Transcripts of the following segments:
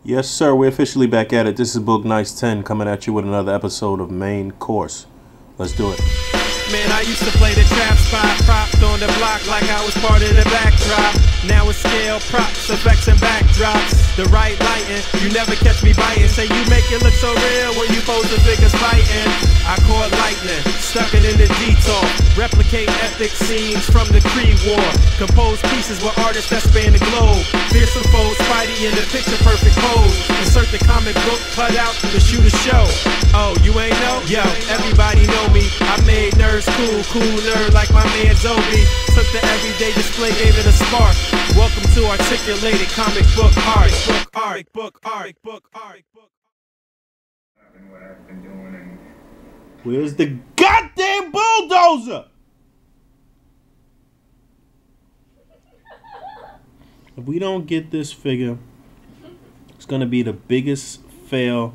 Yes, sir. We're officially back at it. This is Book Nice 10 coming at you with another episode of Main Course. Let's do it. Man, I used to play the trap spot, propped on the block like I was part of the backdrop. Now it's scale, props, effects, and backdrops. The right lighting, you never catch me biting. Say you make it look so real when you pose the figures fighting. I caught lightning, stuck it in the detour. Replicate epic scenes from the Creed War. Compose pieces with artists that span the globe. Fearsome foes, Spidey in the picture perfect pose. Insert the comic book cutout to shoot a show. Oh, you ain't know? Yo, everybody know me. I made nerds cool nerd like my man Zobi. Took the everyday display, gave it a spark. Welcome to articulated comic book art. Where's the goddamn bulldozer? If we don't get this figure, it's going to be the biggest fail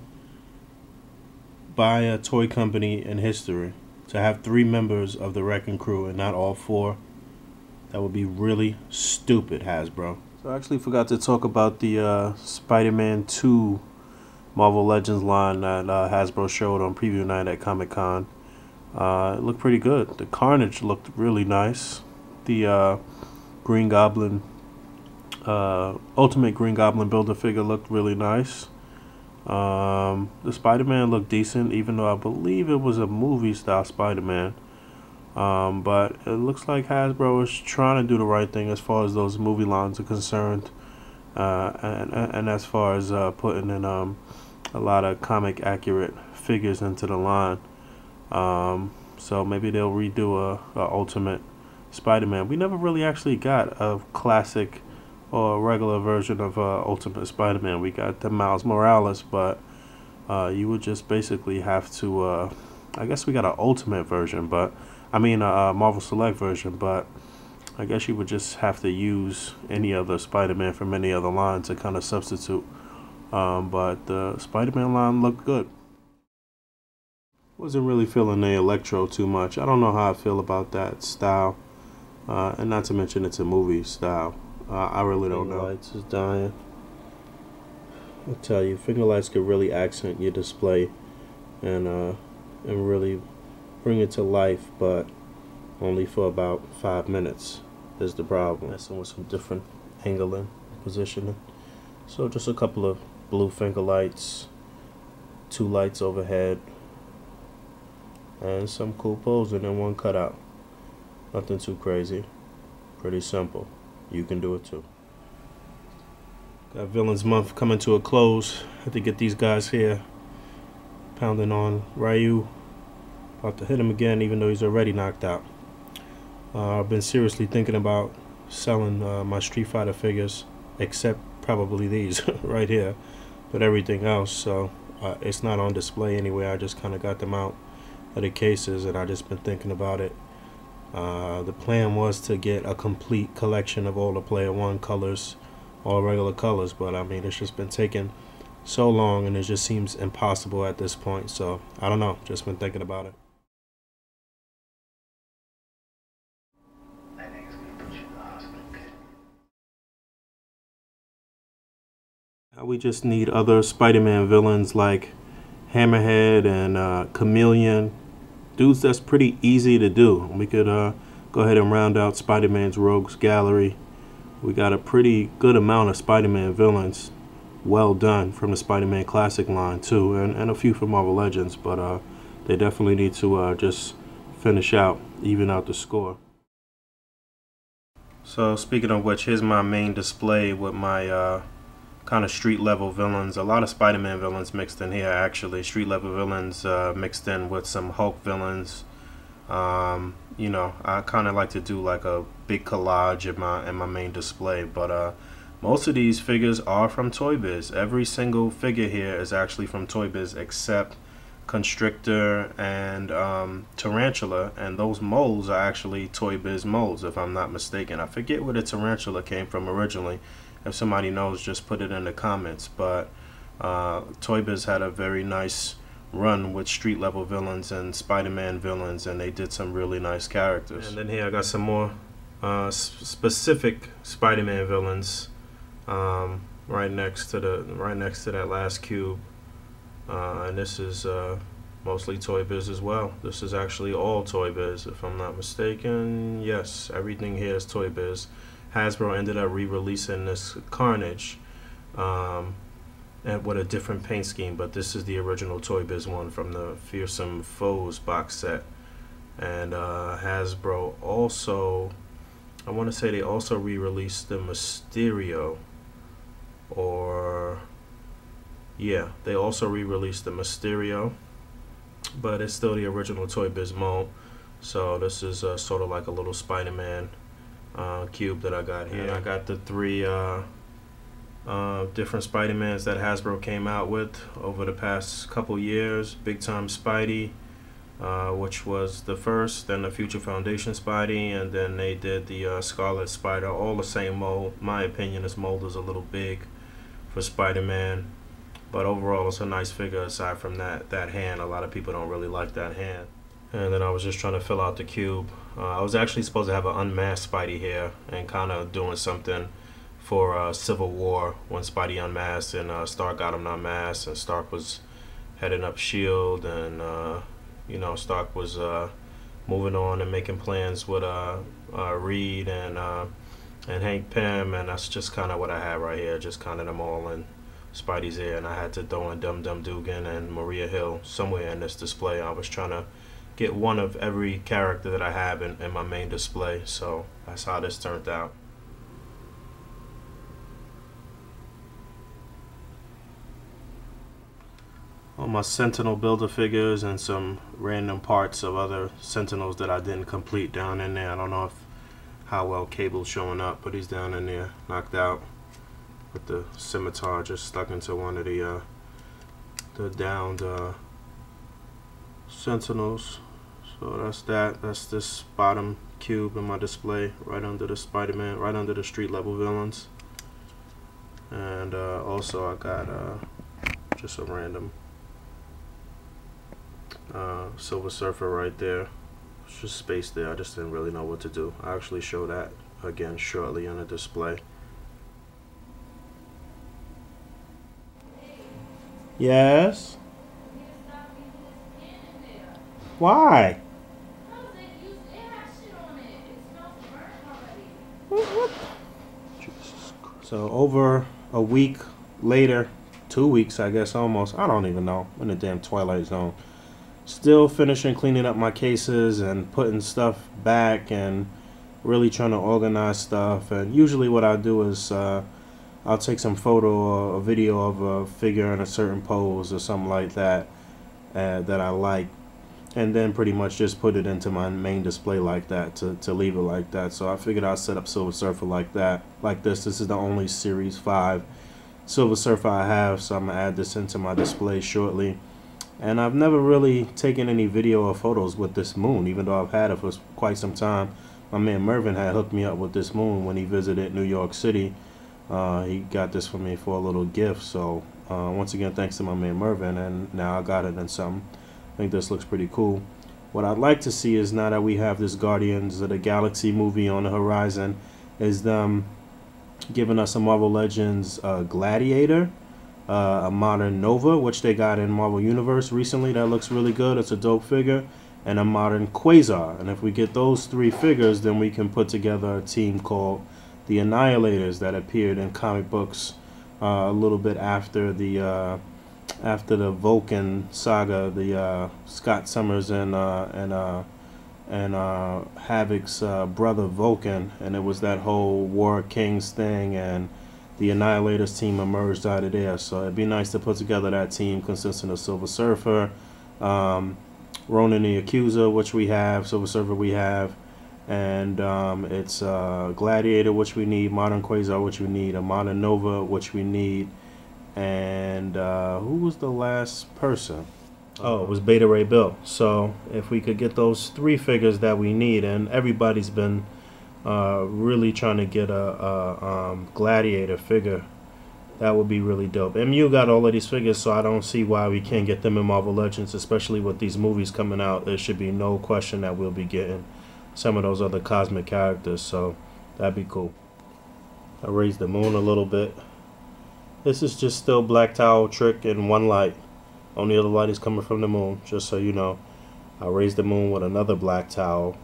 by a toy company in history. To have 3 members of the Wrecking Crew and not all 4, that would be really stupid, Hasbro. So I actually forgot to talk about the Spider-Man 2 Marvel Legends line that Hasbro showed on preview night at Comic-Con. It looked pretty good. The Carnage looked really nice. The Green Goblin, Ultimate Green Goblin Build-A-Figure looked really nice. The Spider-Man looked decent, even though I believe it was a movie-style Spider-Man. But it looks like Hasbro is trying to do the right thing as far as those movie lines are concerned, and as far as putting in a lot of comic-accurate figures into the line. So maybe they'll redo a Ultimate Spider-Man. We never really actually got a classic or a regular version of Ultimate Spider-Man. We got the Miles Morales, but you would just basically have to, I guess we got an Ultimate version, but I mean a Marvel Select version, but I guess you would just have to use any other Spider-Man from any other line to kind of substitute. But the Spider-Man line looked good. Wasn't really feeling the Electro too much. I don't know how I feel about that style, and not to mention it's a movie style. I really don't know. Lights is dying. I'll tell you, finger lights could really accent your display and really bring it to life, but only for about 5 minutes is the problem. Messing with some different angling, positioning. So just a couple of blue finger lights, 2 lights overhead, and some cool posing and 1 cutout. Nothing too crazy. Pretty simple. You can do it too. Got Villains Month coming to a close. Had to get these guys here. Pounding on Ryu. About to hit him again, even though he's already knocked out. I've been seriously thinking about selling my Street Fighter figures, except probably these right here, but everything else. So it's not on display anywhere. I just kind of got them out of the cases, and I just been thinking about it. The plan was to get a complete collection of all the Player One colors, all regular colors, but I mean it's just been taking so long and it just seems impossible at this point. So I don't know, just been thinking about it. Now we just need other Spider-Man villains like Hammerhead and Chameleon. Dudes that's pretty easy to do. We could go ahead and round out Spider-Man's Rogues Gallery. We got a pretty good amount of Spider-Man villains. Well done from the Spider-Man Classic line too, and a few from Marvel Legends, but they definitely need to just finish out, even out the score. So speaking of which, here's my main display with my kind of street level villains. A lot of Spider-Man villains mixed in here actually. Street level villains mixed in with some Hulk villains. You know, I kind of like to do like a big collage in my main display, but most of these figures are from Toy Biz. Every single figure here is actually from Toy Biz except Constrictor and Tarantula, and those molds are actually Toy Biz molds if I'm not mistaken. I forget where the Tarantula came from originally. If somebody knows, just put it in the comments. But Toy Biz had a very nice run with street level villains and Spider-Man villains, and they did some really nice characters. And then here I got some more specific Spider-Man villains. right next to that last cube. And this is mostly Toy Biz as well. This is actually all Toy Biz, if I'm not mistaken. Yes, everything here is Toy Biz. Hasbro ended up re-releasing this Carnage and with a different paint scheme, but this is the original Toy Biz one from the Fearsome Foes box set. And Hasbro also, I want to say they also re-released the Mysterio, or yeah, they also re-released the Mysterio, but it's still the original Toy Biz mold. So this is sort of like a little Spider-Man cube that I got here. And I got the three different Spider-Mans that Hasbro came out with over the past couple years. Big Time Spidey, which was the first, then the Future Foundation Spidey, and then they did the Scarlet Spider, all the same mold. My opinion, this mold is a little big for Spider-Man, but overall it's a nice figure aside from that hand. A lot of people don't really like that hand. And then I was just trying to fill out the cube. I was actually supposed to have an unmasked Spidey here and kind of doing something for Civil War when Spidey unmasked and Stark got him unmasked, and Stark was heading up S.H.I.E.L.D. and you know, Stark was moving on and making plans with Reed and Hank Pym, and that's just kind of what I have right here, just kind of them all in Spidey's ear. And I had to throw in Dum Dum Dugan and Maria Hill somewhere in this display. I was trying to get one of every character that I have in my main display, so that's how this turned out. All my Sentinel Builder figures and some random parts of other Sentinels that I didn't complete down in there. I don't know how well Cable's showing up, but he's down in there, knocked out with the scimitar just stuck into one of the downed Sentinels. So that's that. That's this bottom cube in my display, right under the Spider-Man, right under the street level villains. And also I got just a random Silver Surfer right there. It's just space there. I just didn't really know what to do. I'll actually show that again shortly on the display. Yes? Why? What? Jesus Christ. So over a week later, 2 weeks I guess almost, I don't even know, in the damn Twilight Zone. Still finishing cleaning up my cases and putting stuff back and really trying to organize stuff. And usually what I do is I'll take some photo or a video of a figure in a certain pose or something like that that I like, and then pretty much just put it into my main display like that, to leave it like that. So I figured I'd set up Silver Surfer like that, like this. This is the only Series 5 Silver Surfer I have, so I'm going to add this into my display shortly. And I've never really taken any video or photos with this moon, even though I've had it for quite some time. My man Mervin had hooked me up with this moon when he visited New York City. He got this for me for a little gift. So once again, thanks to my man Mervin, and now I got it in something. I think this looks pretty cool. What I'd like to see is, now that we have this Guardians of the Galaxy movie on the horizon, is them giving us a Marvel Legends Gladiator, a modern Nova, which they got in Marvel Universe recently. That looks really good. It's a dope figure. And a modern Quasar. And if we get those three figures, then we can put together a team called the Annihilators that appeared in comic books a little bit after the Vulcan saga, the Scott Summers and Havoc's brother Vulcan, and it was that whole War Kings thing, and the Annihilators team emerged out of there. So it'd be nice to put together that team consisting of Silver Surfer, Ronan the Accuser, which we have, Silver Surfer we have, and it's Gladiator, which we need, Modern Quasar, which we need, a Modern Nova, which we need, and who was the last person? Oh, it was Beta Ray Bill. So if we could get those three figures that we need, and everybody's been really trying to get a Gladiator figure, that would be really dope. MU got all of these figures, so I don't see why we can't get them in Marvel Legends, especially with these movies coming out. There should be no question that we'll be getting some of those other cosmic characters, so that'd be cool. I raised the moon a little bit This is just still black towel trick in one light. Only other light is coming from the moon, just so you know. I raised the moon with another black towel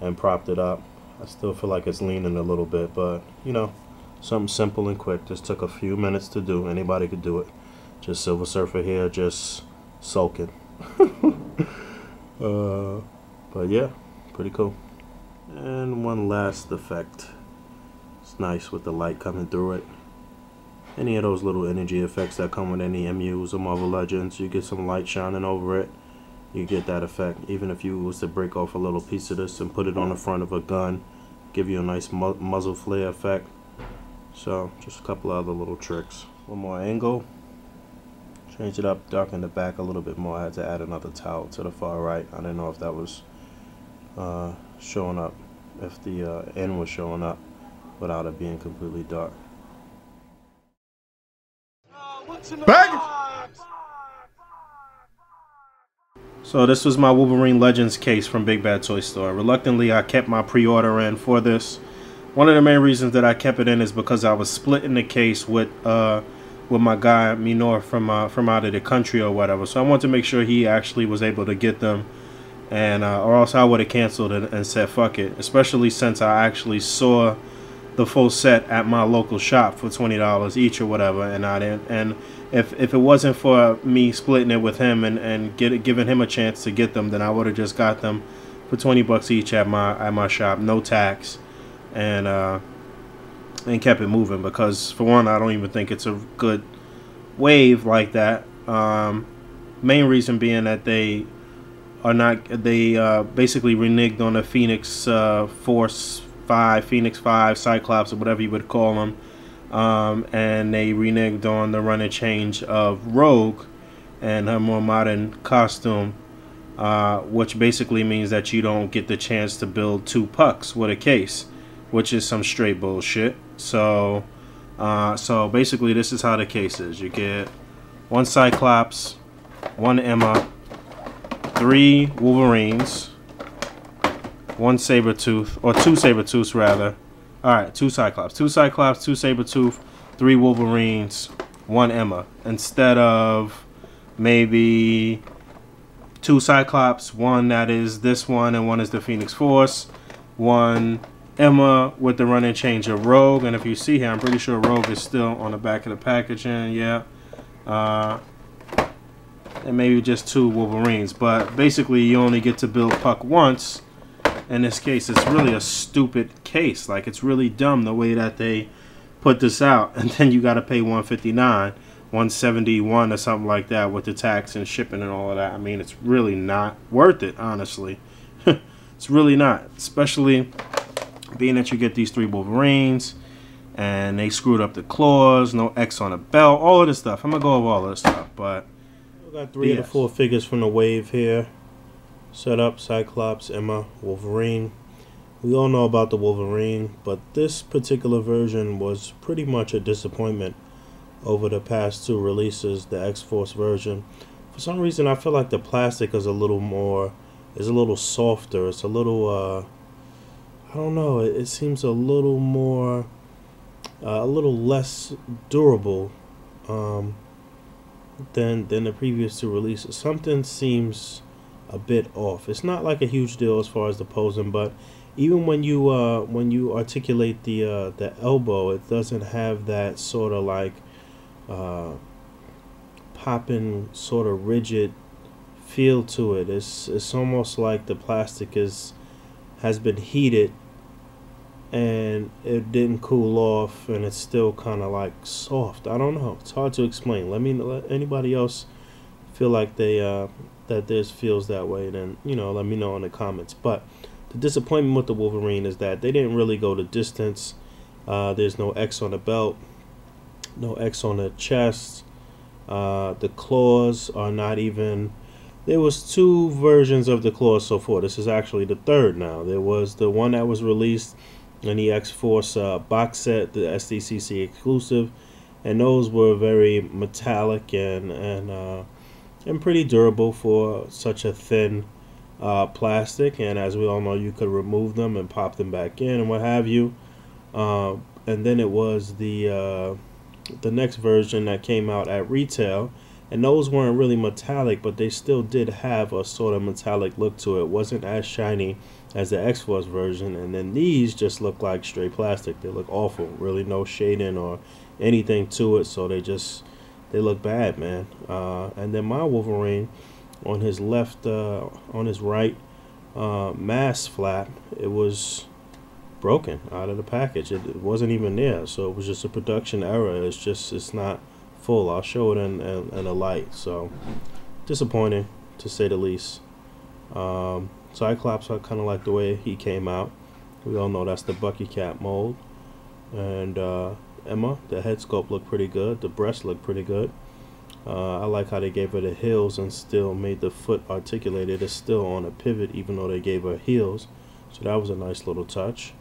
and propped it up. I still feel like it's leaning a little bit, but you know, something simple and quick. Just took a few minutes to do. Anybody could do it. Just Silver Surfer here, just sulking. But yeah, pretty cool. And one last effect. It's nice with the light coming through it. Any of those little energy effects that come with any MUs or Marvel Legends, you get some light shining over it, you get that effect. Even if you was to break off a little piece of this and put it on the front of a gun, give you a nice muzzle flare effect. So just a couple of other little tricks. One more angle. Change it up, darken the back a little bit more. I had to add another towel to the far right. I didn't know if that was showing up, if the end was showing up without it being completely dark. Bang! So this was my Wolverine Legends case from Big Bad Toy Store. Reluctantly, I kept my pre-order in for this. One of the main reasons that I kept it in is because I was splitting the case with my guy Minor from out of the country or whatever. So I wanted to make sure he actually was able to get them, and or else I would have canceled it and said fuck it. Especially since I actually saw the full set at my local shop for $20 each or whatever, and I didn't. And if it wasn't for me splitting it with him and giving him a chance to get them, then I would have just got them for $20 each at my shop, no tax, and kept it moving. Because for one, I don't even think it's a good wave like that. Main reason being that they basically reneged on the Phoenix Force 5, Phoenix 5, Cyclops, or whatever you would call them, and they reneged on the run and change of Rogue and her more modern costume, which basically means that you don't get the chance to build 2 pucks with a case, which is some straight bullshit. So basically this is how the case is. You get 1 Cyclops, 1 Emma, 3 Wolverines, 1 Sabretooth, or 2 Sabretooths rather. Alright, 2 Cyclops. 2 Cyclops, 2 Sabretooth, 3 Wolverines, 1 Emma. Instead of maybe 2 Cyclops, 1 that is this one, and 1 is the Phoenix Force, 1 Emma with the run and change of Rogue. And if you see here, I'm pretty sure Rogue is still on the back of the packaging, yeah. And maybe just 2 Wolverines. But basically, you only get to build puck once. In this case, it's really a stupid case. Like, it's really dumb the way that they put this out. And then you got to pay $159, $171 or something like that with the tax and shipping and all of that. I mean, it's really not worth it, honestly. It's really not. Especially being that you get these 3 Wolverines and they screwed up the claws, no X on the belt, all of this stuff. I'm going to go over all of this stuff. But we got 3 of the 4 figures from the wave here. Set up: Cyclops, Emma, Wolverine. We all know about the Wolverine, but this particular version was pretty much a disappointment over the past 2 releases, the X-Force version. For some reason, I feel like the plastic is a little softer. It's a little, I don't know, it seems a little more, a little less durable than the previous 2 releases. Something seems a bit off. It's not like a huge deal as far as the posing, but even when you articulate the elbow, it doesn't have that sort of like popping, sort of rigid feel to it. It's almost like the plastic has been heated and it didn't cool off, and it's still kind of like soft. I don't know. It's hard to explain. Let anybody else feel like they that this feels that way, then let me know in the comments. But the disappointment with the Wolverine is that they didn't really go the distance. There's no X on the belt, no X on the chest. The claws are not even. There was 2 versions of the claws so far. This is actually the 3rd now. There was the one that was released in the X-Force box set, the SDCC exclusive, and those were very metallic and pretty durable for such a thin plastic. And as we all know, you could remove them and pop them back in and what have you. And then it was the the next version that came out at retail, and those weren't really metallic, but they still did have a sort of metallic look to it. It wasn't as shiny as the X-Force version, and then these just look like straight plastic. They look awful, really no shading or anything to it, so they look bad, man. And then my Wolverine, on his left, on his right mask flap, it was broken out of the package. It wasn't even there, so it was just a production error. It's not full. I'll show it in a light. So disappointing, to say the least. Cyclops, I kind of like the way he came out. We all know that's the Bucky Cat mold. And Emma, the head sculpt looked pretty good. The breast looked pretty good. I like how they gave her the heels and still made the foot articulated. It's still on a pivot even though they gave her heels. So that was a nice little touch.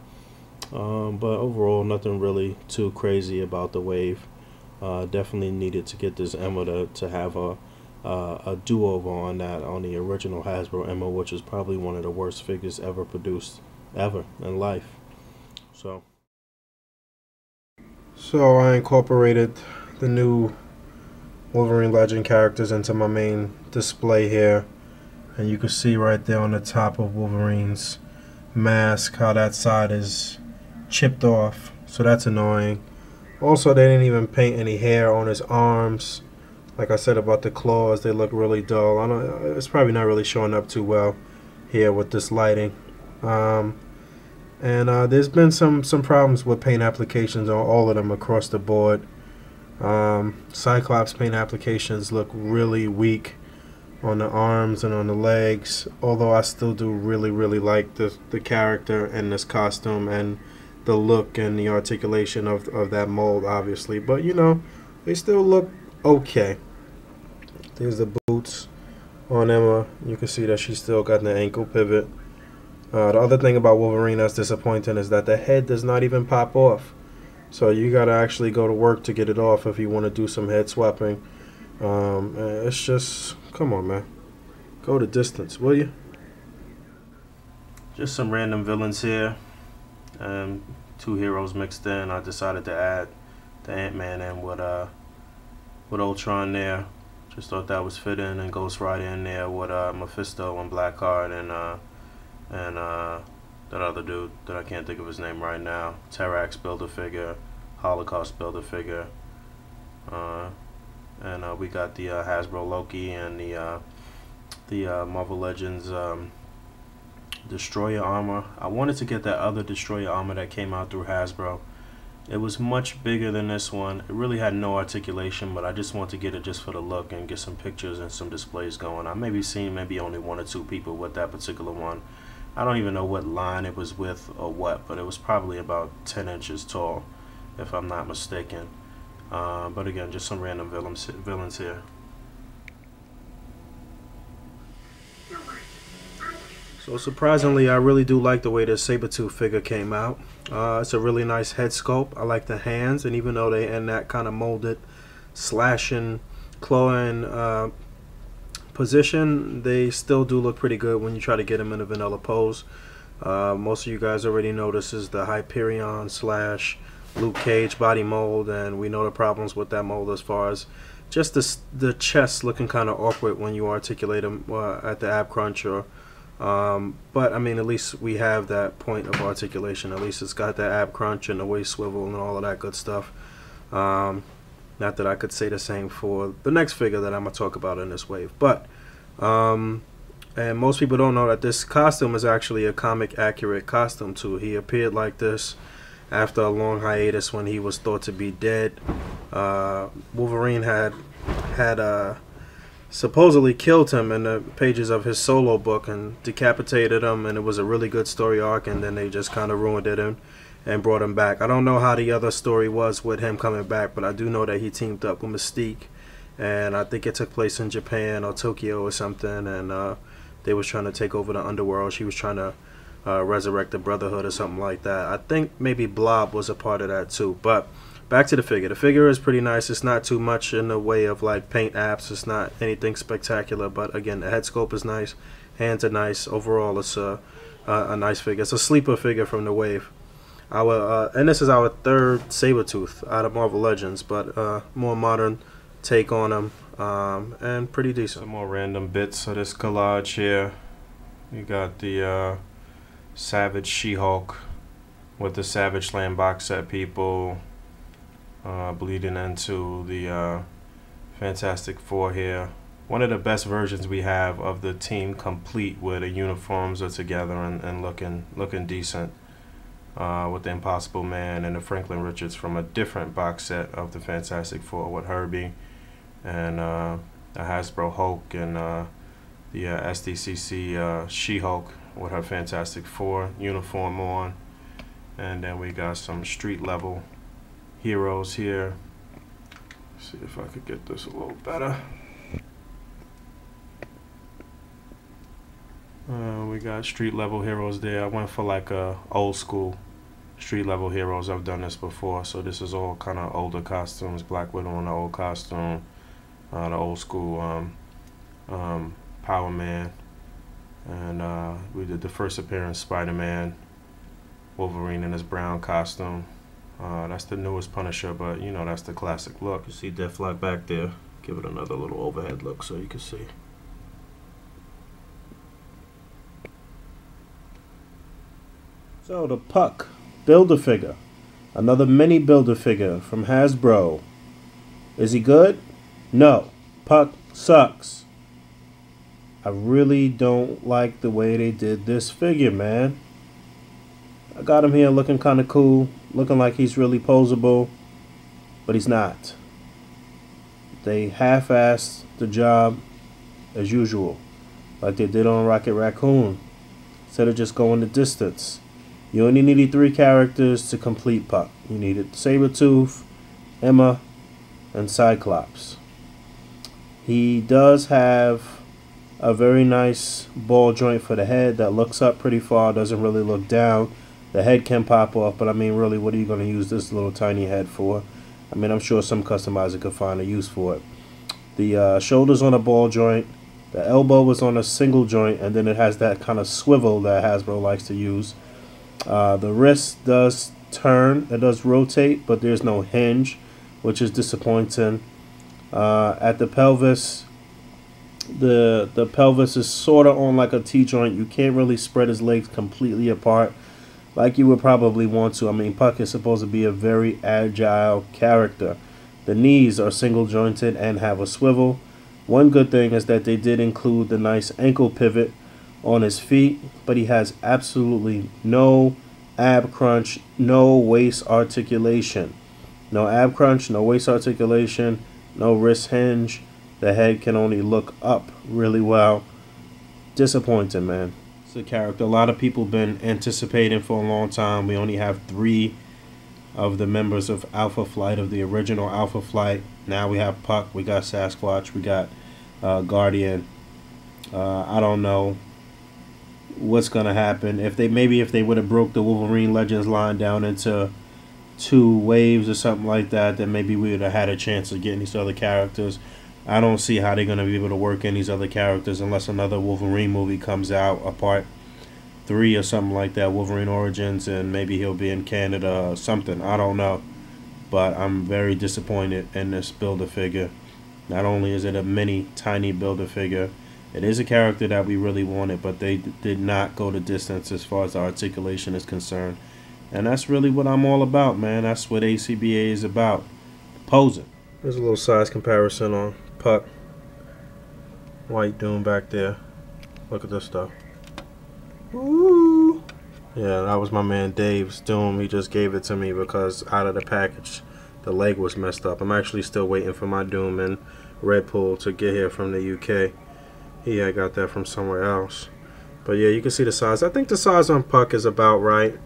But overall, nothing really too crazy about the wave. Definitely needed to get this Emma to have a do-over on the original Hasbro Emma, which is probably one of the worst figures ever produced ever in life. So I incorporated the new Wolverine Legend characters into my main display here, and you can see right there on the top of Wolverine's mask how that side is chipped off, so that's annoying. Also, they didn't even paint any hair on his arms. Like I said about the claws, they look really dull. It's probably not really showing up too well here with this lighting. There's been some problems with paint applications on all of them across the board. Cyclops paint applications look really weak on the arms and on the legs, although I still do really like the character and this costume and the look and the articulation of that mold, obviously. But you know, they still look okay. There's the boots on Emma. You can see that she's still got the ankle pivot. The other thing about Wolverine that's disappointing is that the head does not even pop off. So you gotta actually go to work to get it off if you want to do some head swapping. It's just, come on, man, go the distance, will you? Just some random villains here. Two heroes mixed in. I decided to add the Ant-Man in with Ultron there. Just thought that was fitting, and Ghost Rider in there with Mephisto and Blackheart and that other dude that I can't think of his name right now. Terrax Build-A-Figure, Holocaust Build-A-Figure, and we got the Hasbro Loki and the Marvel Legends Destroyer armor. I wanted to get that other Destroyer armor that came out through Hasbro. It was much bigger than this one. It really had no articulation, but I just want to get it just for the look and get some pictures and some displays going. I maybe seen only 1 or 2 people with that particular one. I don't even know what line it was with or what, but it was probably about 10 inches tall, if I'm not mistaken. But again, just some random villains here. So surprisingly, I really do like the way this Sabretooth figure came out. It's a really nice head sculpt. I like the hands, and even though they in that kind of molded, slashing, clawing position, they still do look pretty good when you try to get them in a vanilla pose. Most of you guys already know this is the Hyperion / Luke Cage body mold, and we know the problems with that mold as far as just the chest looking kind of awkward when you articulate them at the ab crunch. But I mean, at least we have that point of articulation. At least it's got that ab crunch and the waist swivel and all of that good stuff. Not that I could say the same for the next figure that I'm going to talk about in this wave. But, and most people don't know that this costume is actually a comic accurate costume too. He appeared like this after a long hiatus when he was thought to be dead. Wolverine had supposedly killed him in the pages of his solo book and decapitated him, and it was a really good story arc, and then they just kind of ruined it and brought him back. I don't know how the other story was with him coming back, but I do know that he teamed up with Mystique, and I think it took place in Japan or Tokyo or something, and they was trying to take over the underworld. She was trying to resurrect the Brotherhood or something like that. I think maybe Blob was a part of that too. But back to the figure. The figure is pretty nice. It's not too much in the way of like paint apps. It's not anything spectacular, but again, the head sculpt is nice, hands are nice. Overall, it's a nice figure. It's a sleeper figure from the wave. and this is our third Sabretooth out of Marvel Legends, but more modern take on him, and pretty decent. Some more random bits of this collage here. You got the Savage She-Hulk with the Savage Land box set people bleeding into the Fantastic Four here. One of the best versions we have of the team complete, where the uniforms are together and looking decent, with the Impossible Man and the Franklin Richards from a different box set of the Fantastic Four with Herbie and the Hasbro Hulk and the SDCC She-Hulk with her Fantastic Four uniform on. And then we got some street level heroes here. Let's see if I could get this a little better. We got street level heroes there. I went for like a old school street level heroes. I've done this before, so this is all kind of older costumes. Black Widow in the old costume, the old school Power Man, and we did the first appearance Spider-Man, Wolverine in his brown costume. That's the newest Punisher, but you know, that's the classic look. You see Deathlock back there. Give it another little overhead look so you can see. So the Puck Build-A-Figure, another mini Build-A-Figure from Hasbro. Is he good? No. Puck sucks. I really don't like the way they did this figure, man. I got him here looking kind of cool, looking like he's really posable, but he's not. They half-assed the job as usual, like they did on Rocket Raccoon, instead of just going the distance. You only needed 3 characters to complete Puck. You needed Sabretooth, Emma, and Cyclops. He does have a very nice ball joint for the head that looks up pretty far, doesn't really look down. The head can pop off, but I mean, really, what are you going to use this little tiny head for? I mean, I'm sure some customizer could find a use for it. The shoulder's on a ball joint. The elbow is on a single joint, and then it has that kind of swivel that Hasbro likes to use. The wrist does turn, it does rotate, but there's no hinge, which is disappointing. At the pelvis, the pelvis is sort of on like a T-joint. You can't really spread his legs completely apart like you would probably want to. I mean, Puck is supposed to be a very agile character. The knees are single jointed and have a swivel. One good thing is that they did include the nice ankle pivot on his feet, but he has absolutely no ab crunch, no waist articulation. No ab crunch, no waist articulation, no wrist hinge. The head can only look up really well. Disappointing, man. It's a character a lot of people been anticipating for a long time. We only have 3 of the members of Alpha Flight, of the original Alpha Flight. Now we have Puck, we got Sasquatch, we got Guardian. I don't know what's gonna happen. If they would have broke the Wolverine Legends line down into 2 waves or something like that, then maybe we would have had a chance of getting these other characters. I don't see how they're gonna be able to work in these other characters unless another Wolverine movie comes out, a part 3 or something like that, Wolverine Origins, and maybe he'll be in Canada or something. I don't know, but I'm very disappointed in this Build-A-Figure. Not only is it a mini tiny Build-A-Figure, it is a character that we really wanted, but they did not go the distance as far as the articulation is concerned. And that's really what I'm all about, man. That's what A.C.B.A. is about. Posing. There's a little size comparison on Puck. White Doom back there. Look at this stuff. Woo! Yeah, that was my man Dave's Doom. He just gave it to me because out of the package, the leg was messed up. I'm actually still waiting for my Doom in Red Pool to get here from the UK. Yeah, I got that from somewhere else. But yeah, you can see the size. I think the size on Puck is about right.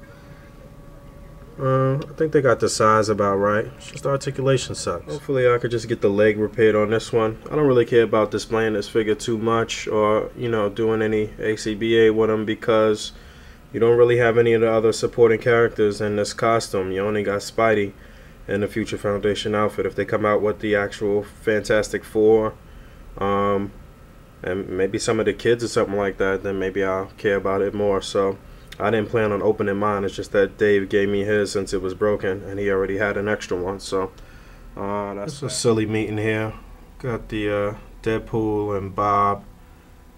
I think they got the size about right. It's just the articulation sucks. Hopefully I could just get the leg repaired on this one. I don't really care about displaying this figure too much, or, you know, doing any A.C.B.A. with them, because you don't really have any of the other supporting characters in this costume. You only got Spidey in the Future Foundation outfit. If they come out with the actual Fantastic Four, and maybe some of the kids or something like that, then maybe I'll care about it more. So I didn't plan on opening mine. It's just that Dave gave me his since it was broken, and he already had an extra one. So that's a silly meeting here. Got the Deadpool and Bob.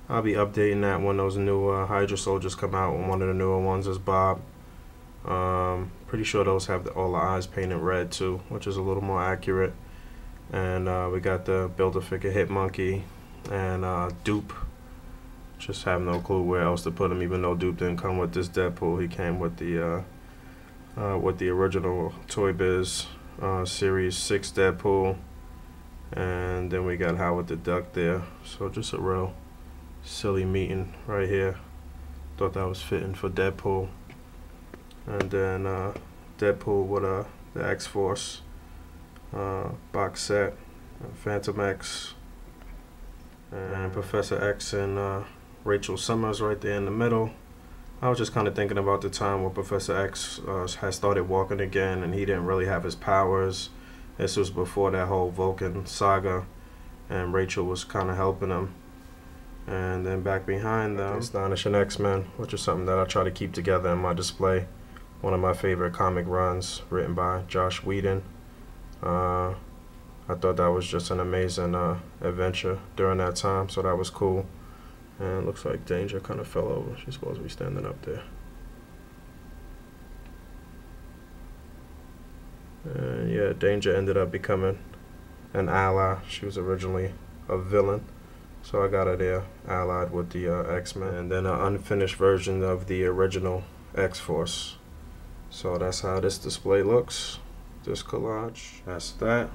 I'll be updating that when those new Hydra Soldiers come out. And one of the newer ones is Bob. Pretty sure those have all the eyes painted red too, which is a little more accurate. And we got the Build-A-Figure Hit Monkey and Dupe. Just have no clue where else to put him, even though Dupe didn't come with this Deadpool. He came with the original Toy Biz Series 6 Deadpool. And then we got Howard the Duck there. So just a real silly meeting right here. Thought that was fitting for Deadpool. And then Deadpool with the X-Force box set, Phantom X, and Professor X and Rachel Summers right there in the middle. I was just kind of thinking about the time where Professor X had started walking again, and he didn't really have his powers. This was before that whole Vulcan saga, and Rachel was kind of helping him. And then back behind them, Astonishing X-Men, which is something that I try to keep together in my display. One of my favorite comic runs, written by Josh Whedon. I thought that was just an amazing adventure during that time, so that was cool. And it looks like Danger kind of fell over. She's supposed to be standing up there. And yeah, Danger ended up becoming an ally. She was originally a villain, so I got her there, allied with the X-Men. And then an unfinished version of the original X-Force. So that's how this display looks. This collage, that's that.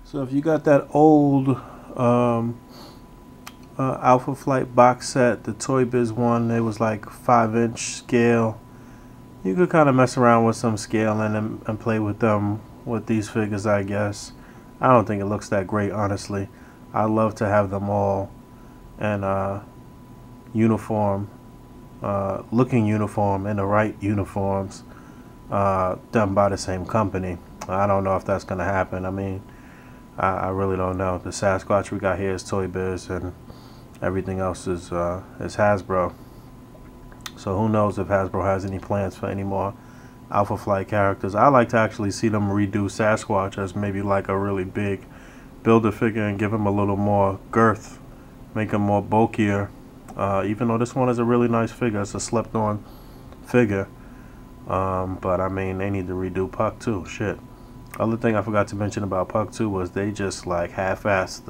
So if you got that old Alpha Flight box set, the Toy Biz one, it was like 5-inch scale. You could kind of mess around with some scaling and play with them with these figures, I guess. I don't think it looks that great, honestly. I love to have them all in uniform, looking uniform, in the right uniforms, done by the same company. I don't know if that's going to happen. I mean, I really don't know. The Sasquatch we got here is Toy Biz, and everything else is Hasbro. So who knows if Hasbro has any plans for any more Alpha Flight characters. I like to actually see them redo Sasquatch as maybe like a really big Build-A-Figure and give him a little more girth, make him more bulkier. Even though this one is a really nice figure, it's a slept-on figure. But I mean, they need to redo Puck too. Shit. Other thing I forgot to mention about Puck too was they just like half-assed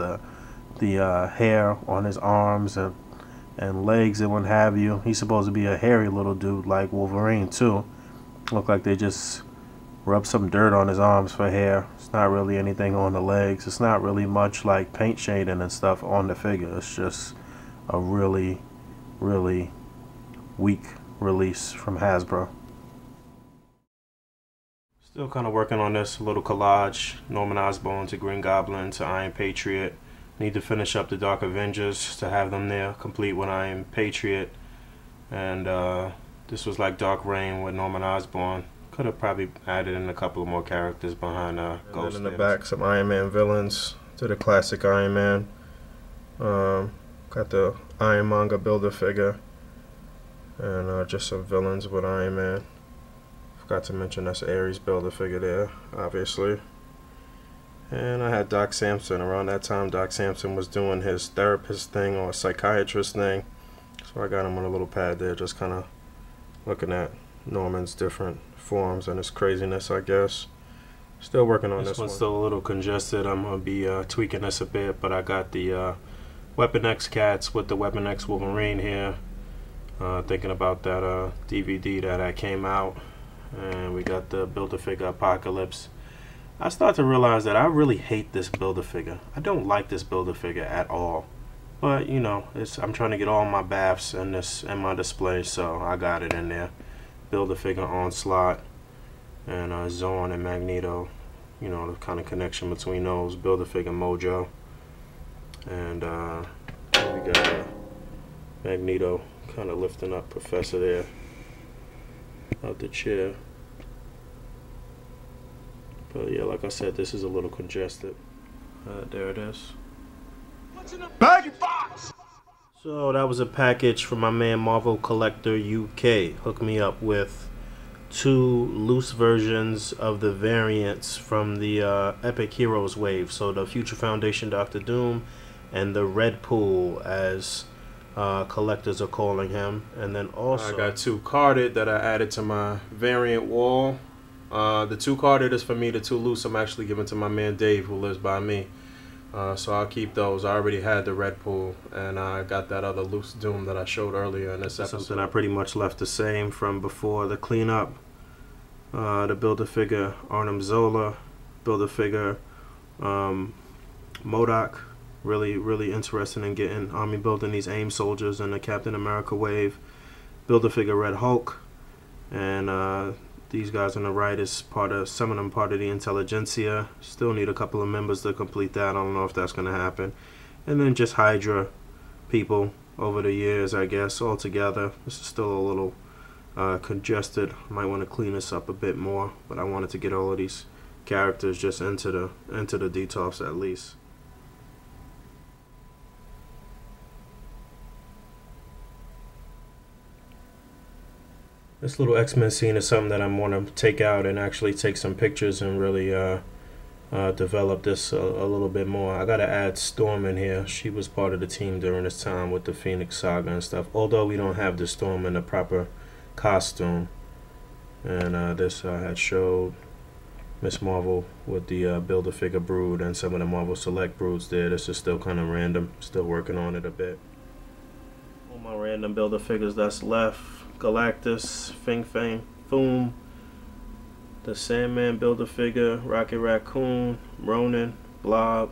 the hair on his arms and legs and what have you. He's supposed to be a hairy little dude like Wolverine too. Look like they just rubbed some dirt on his arms for hair. It's not really anything on the legs. It's not really much like paint shading and stuff on the figure. It's just a really, really weak release from Hasbro. Still kind of working on this little collage. Norman Osborn to Green Goblin to Iron Patriot. Need to finish up the Dark Avengers to have them there, complete with Iron Patriot. And this was like Dark Reign with Norman Osborn. Could have probably added in a couple of more characters behind Ghost. And in the back, some Iron Man villains to the classic Iron Man. Got the Ironmonger Build-A-Figure. And just some villains with Iron Man. Forgot to mention that's Ares Build-A-Figure there, obviously. And I had Doc Samson. Around that time, Doc Samson was doing his therapist thing or psychiatrist thing. So I got him on a little pad there, just kind of looking at Norman's different forms and his craziness, I guess. Still working on this one. Still a little congested. I'm going to be tweaking this a bit, but I got the Weapon X Cats with the Weapon X Wolverine here. Thinking about that DVD that came out. And we got the Build-A-Figure Apocalypse. I start to realize that I really hate this Build-A-Figure. I don't like this Build-A-Figure at all. But, you know, I'm trying to get all my baths in my display, so I got it in there. Build-A-Figure Onslaught and Zorn and Magneto. You know, the kind of connection between those. Build-A-Figure Mojo. And we got Magneto kind of lifting up Professor there out the chair. But yeah, like I said, this is a little congested. There it is. So that was a package from my man Marvel Collector UK. Hooked me up with 2 loose versions of the variants from the Epic Heroes wave. So the Future Foundation Doctor Doom and the Red Pool, as collectors are calling him. And then also I got 2 carded that I added to my variant wall. The 2 carded is for me. The 2 loose I'm actually giving to my man Dave, who lives by me. So I'll keep those. I already had the Red Pool, and I got that other loose Doom that I showed earlier in this episode. something I pretty much left the same from before the cleanup. The Build-A-Figure Arnim Zola, Build-A-Figure MODOK. Really interested in getting army building these AIM soldiers in the Captain America wave. Build-A-Figure Red Hulk, and these guys on the right is some of them part of the intelligentsia. Still need a couple of members to complete that. I don't know if that's going to happen. And then just Hydra people over the years, I guess, all together. This is still a little congested. Might want to clean this up a bit more, but I wanted to get all of these characters just into the detox at least. This little X-Men scene is something that I'm want to take out and actually take some pictures and really develop this a little bit more. I gotta add Storm in here. She was part of the team during this time with the Phoenix Saga and stuff, although we don't have the Storm in the proper costume. And this had showed Miss Marvel with the Build-A-Figure brood and some of the Marvel Select broods there. This is still kind of random. Still working on it a bit. All my random Build-A-Figures that's left: Galactus, Fing Fang Foom, the Sandman Build-A-Figure, Rocket Raccoon, Ronin, Blob,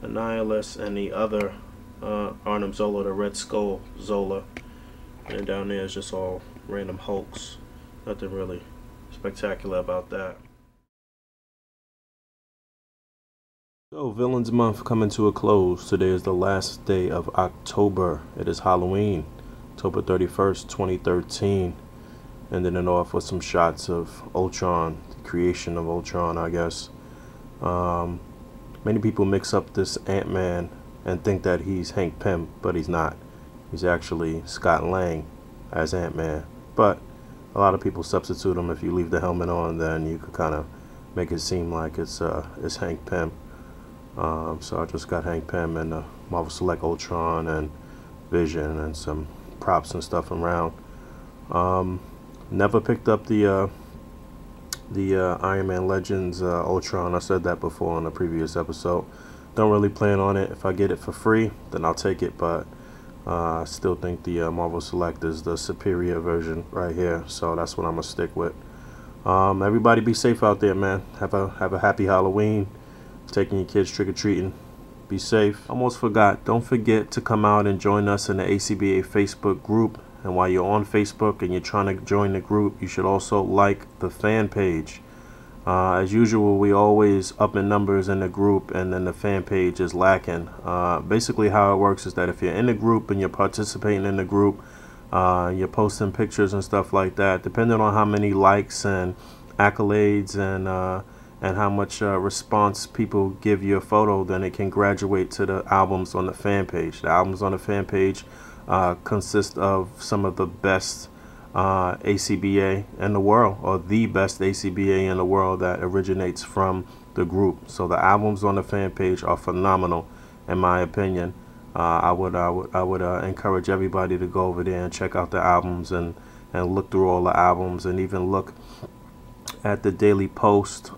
Annihilus, and the other Arnim Zola, the Red Skull Zola. And down there is just all random Hulks. Nothing really spectacular about that. So, Villains Month coming to a close. Today is the last day of October. It is Halloween, October 31st, 2013. Ending it off with some shots of Ultron, the creation of Ultron, I guess. Many people mix up this Ant-Man and think that he's Hank Pym, but he's not. He's actually Scott Lang as Ant-Man. But a lot of people substitute him. If you leave the helmet on, then you could kind of make it seem like it's Hank Pym. So I just got Hank Pym and the Marvel Select Ultron and Vision and some props and stuff around. Never picked up the Iron Man Legends Ultron. I said that before in a previous episode. Don't really plan on it. If I get it for free, then I'll take it. But I still think the Marvel Select is the superior version right here. So that's what I'm gonna stick with. Everybody be safe out there, man. Have a happy Halloween. Taking your kids trick-or-treating. Be safe. Almost forgot. Don't forget to come out and join us in the A.C.B.A. Facebook group. And while you're on Facebook and you're trying to join the group, you should also like the fan page. As usual, we always up in numbers in the group, and then the fan page is lacking. Basically how it works is that if you're in the group and you're participating in the group, you're posting pictures and stuff like that, depending on how many likes and accolades and how much response people give your photo, then it can graduate to the albums on the fan page. The albums on the fan page consist of some of the best A.C.B.A. in the world, or the best A.C.B.A. in the world that originates from the group. So the albums on the fan page are phenomenal, in my opinion. I would encourage everybody to go over there and check out the albums and look through all the albums, and even look at the Daily Post.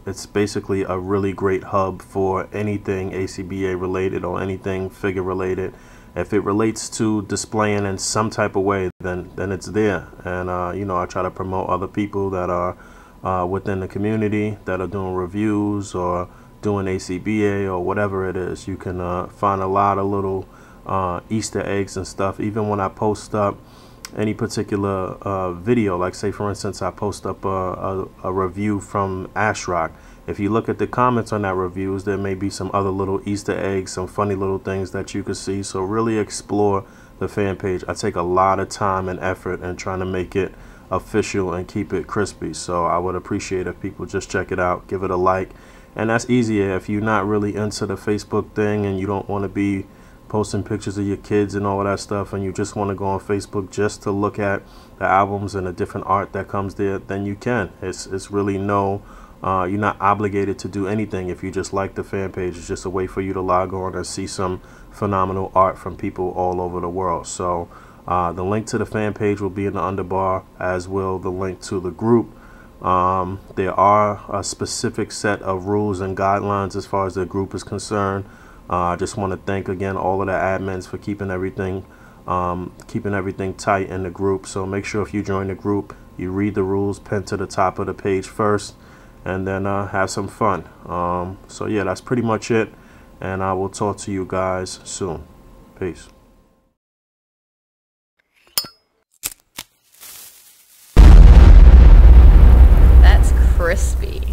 It's basically a really great hub for anything A.C.B.A. related or anything figure related. If it relates to displaying in some type of way, then it's there. And you know, I try to promote other people that are within the community that are doing reviews or doing A.C.B.A. or whatever it is. You can find a lot of little Easter eggs and stuff. Even when I post up any particular video, like say for instance I post up a review from Ashrock. If you look at the comments on that reviews, there may be some other little Easter eggs, some funny little things that you could see. So really explore the fan page. I take a lot of time and effort in trying to make it official and keep it crispy. So I would appreciate if people just check it out, give it a like. And that's easier if you're not really into the Facebook thing and you don't want to be posting pictures of your kids and all of that stuff, and you just want to go on Facebook just to look at the albums and the different art that comes there, then you can. It's really no, you're not obligated to do anything. If you just like the fan page, it's just a way for you to log on and see some phenomenal art from people all over the world. So the link to the fan page will be in the underbar, as will the link to the group. There are a specific set of rules and guidelines as far as the group is concerned. I just want to thank again all of the admins for keeping everything tight in the group. So make sure if you join the group, you read the rules, pen to the top of the page first, and then have some fun. So yeah, that's pretty much it, and I will talk to you guys soon. Peace. That's crispy.